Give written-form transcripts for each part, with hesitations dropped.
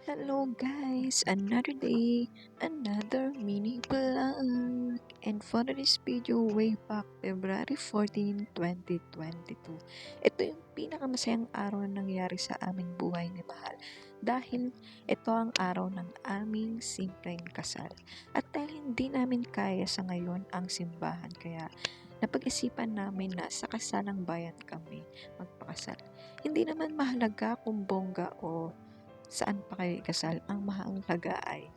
Hello guys, another day, another mini vlog. And for this video, way back February 14, 2022. Ito yung pinakamasayang araw na nangyari sa aming buhay ni Mahal. Dahil ito ang araw ng aming simpleng kasal. At dahil hindi namin kaya sa ngayon ang simbahan, kaya napag-isipan namin na sa kasalang bayan kami magpakasal. Hindi naman mahalaga kung bongga o saan pa kayo ikasal, ang mahalaga ay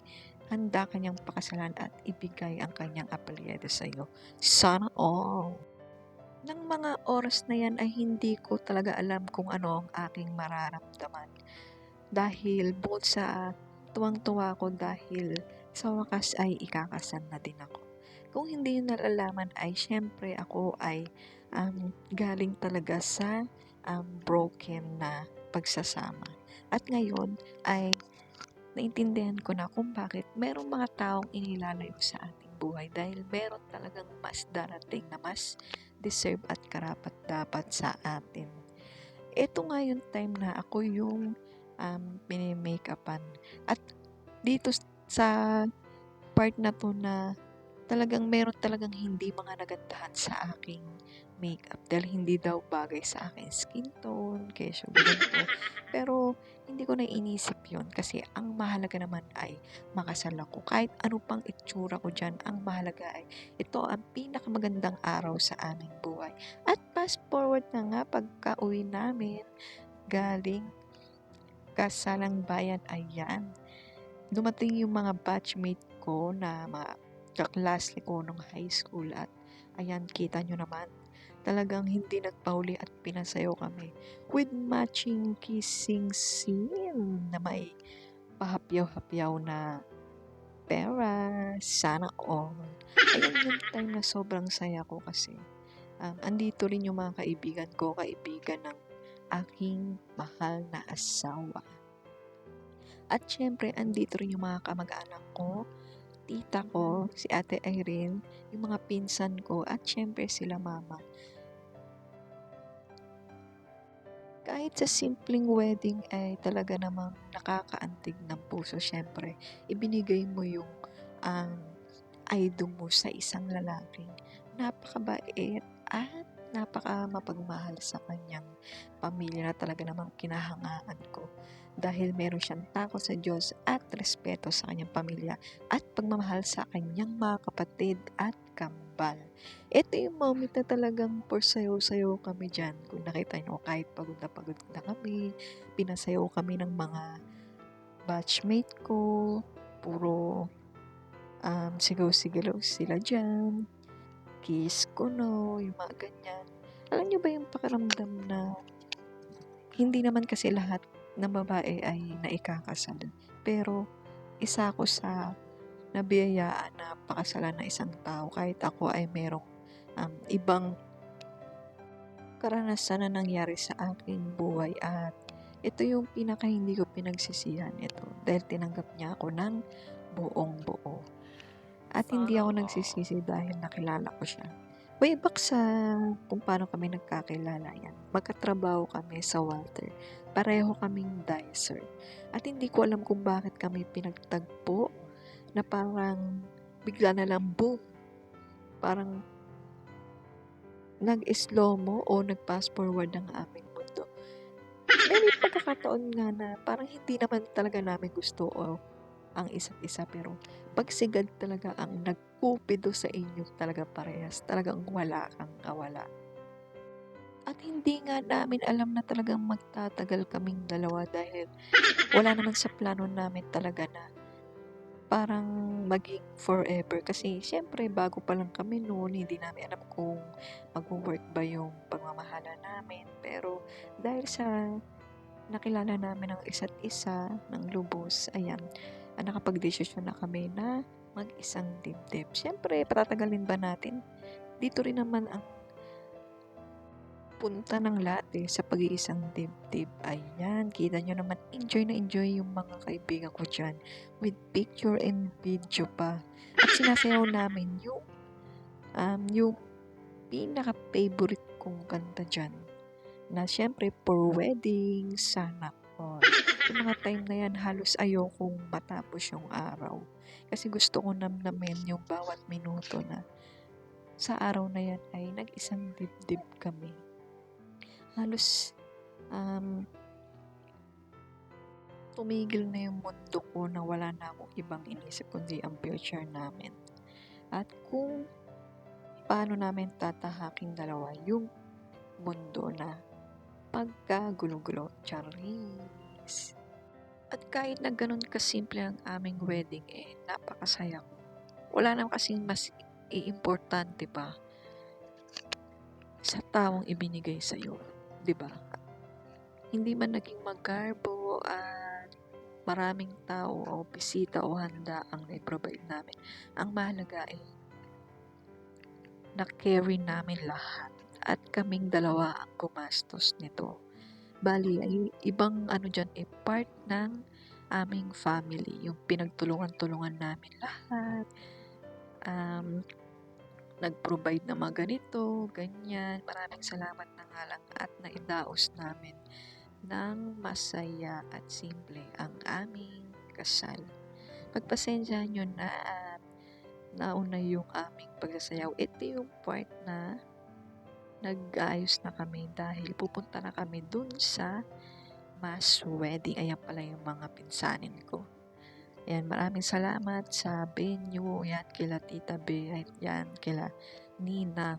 handa kanyang pakasalan at ibigay ang kanyang apelyido sa iyo. Sana all! Nang mga oras na yan ay hindi ko talaga alam kung ano ang aking mararamdaman. Dahil bukod sa tuwang-tuwa ko dahil sa wakas ay ikakasal na din ako. Kung hindi nyo nalalaman ay syempre ako ay galing talaga sa broken na pagsasama. At ngayon ay naintindihan ko na kung bakit merong mga taong inilalayo sa ating buhay dahil meron talagang mas darating na mas deserve at karapat dapat sa atin. Ito nga yung time na ako yung mini-makeupan. At dito sa part na to na talagang meron talagang hindi mga nagandahan sa aking makeup dahil hindi daw bagay sa aking skin tone, kesyo ganito. Pero hindi ko na inisip yon kasi ang mahalaga naman ay makasal ako. Kahit ano pang itsura ko dyan, ang mahalaga ay ito ang pinakamagandang araw sa aming buhay. At fast forward na nga pagka-uwi namin galing kasalang bayan, ayan. Dumating yung mga batchmate ko na mga kaklase ko nung high school at ayan, kita nyo naman, talagang hindi nagpahuli at pinasayaw kami with matching kissing scene na may pahapyaw-hapyaw na pera, sana all. Ayan yung time na sobrang saya ko kasi andito rin yung mga kaibigan ko, kaibigan ng aking mahal na asawa. At syempre, andito rin yung mga kamag-anak ko, tita ko, si Ate Irene, yung mga pinsan ko, at syempre sila mama. Kahit sa simpleng wedding ay talaga namang nakakaantig ng puso. Syempre, ibinigay mo yung idol mo sa isang lalaking napakabait at napaka mapagmahal sa kanyang pamilya na talaga namang kinahangaan ko. Dahil meron siyang takot sa Diyos at respeto sa kanyang pamilya at pagmamahal sa kanyang mga kapatid at kambal. Ito yung moment na talagang for sayo-sayo kami dyan. Kung nakita nyo, kahit pagod na kami, pinasayaw kami ng mga batchmate ko, puro sigaw-sigaw sila dyan, kiss ko no, yung mga ganyan. Alam nyo ba yung pakiramdam na hindi naman kasi lahat ng babae ay naikakasal. Pero isa ako sa nabiyayaan na pakasalan ng isang tao kahit ako ay merong ibang karanasan na nangyari sa aking buhay at ito yung pinaka hindi ko pinagsisihan ito dahil tinanggap niya ako ng buong buo. At hindi ako nagsisisi dahil nakilala ko siya. Way back sa kung paano kami nagkakilala yan. Magkatrabaho kami sa Walter. Pareho kaming dicer. At hindi ko alam kung bakit kami pinagtagpo na parang bigla na lang boom. Parang nag-slow mo o nag-fast forward ang aming mundo. May pagkakataon nga na parang hindi naman talaga namin gusto o ang isa't isa pero pagsigad talaga ang nagkupido sa inyo talaga parehas. Talagang wala kang kawala. At hindi nga namin alam na talagang magtatagal kaming dalawa dahil wala naman sa plano namin talaga na parang maging forever. Kasi syempre bago pa lang kami noon, hindi namin alam kung mag-work ba yung pagmamahala namin. Pero dahil sa nakilala namin ang isa't isa ng lubos, ayan, nakapag-desisyon na kami na mag-isang dibdib. Siyempre, patatagalin ba natin? Dito rin naman ang punta ng lahat sa pag-iisang dibdib. Ayan, kita nyo naman, enjoy na enjoy yung mga kaibigan ko dyan with picture and video pa. At sinasayaw namin yung pinaka-favorite kong kanta dyan na syempre for wedding, sana all. Yung mga time na yan halos ayokong matapos yung araw. Kasi gusto ko namnamin yung bawat minuto na sa araw na yan ay nag-isang dibdib kami. Halos tumigil na yung mundo ko na wala na akong ibang inisip kundi ang future namin. At kung paano namin tatahaking dalawa yung mundo na pagkagulo-gulo. Charis! At kahit na ganun kasimple ang aming wedding, napakasaya ko. Wala naman kasing mas iimportante pa sa taong ibinigay sa'yo. 'Di ba? Hindi man naging magarbo at maraming tao o bisita o handa ang na-provide namin. Ang mahalaga ay na-carry namin lahat at kaming dalawa ang gumastos nito. Bali, ay ibang dyan, part ng aming family, yung pinagtulungan-tulungan namin lahat, nag-provide ng mga ganito, ganyan. Maraming salamat na nga lang at naidaos namin ng masaya at simple ang aming kasal. Pagpasensyahan nyo na at nauna yung aming pagsasayaw. Ito yung part na nag-aayos na kami dahil pupunta na kami dun sa mass wedding. Ayan pala yung mga pinsanin ko. Ayan, maraming salamat sa venue. Ayan, kila Tita B. Ayan, kila Ninang.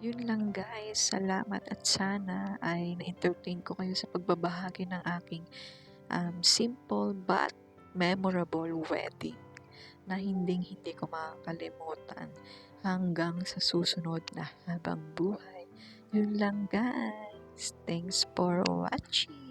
Yun lang guys. Salamat at sana ay na-entertain ko kayo sa pagbabahagi ng aking simple but memorable wedding na hindi ko makakalimutan hanggang sa susunod na habang buhay. Yun lang guys. Thanks for watching.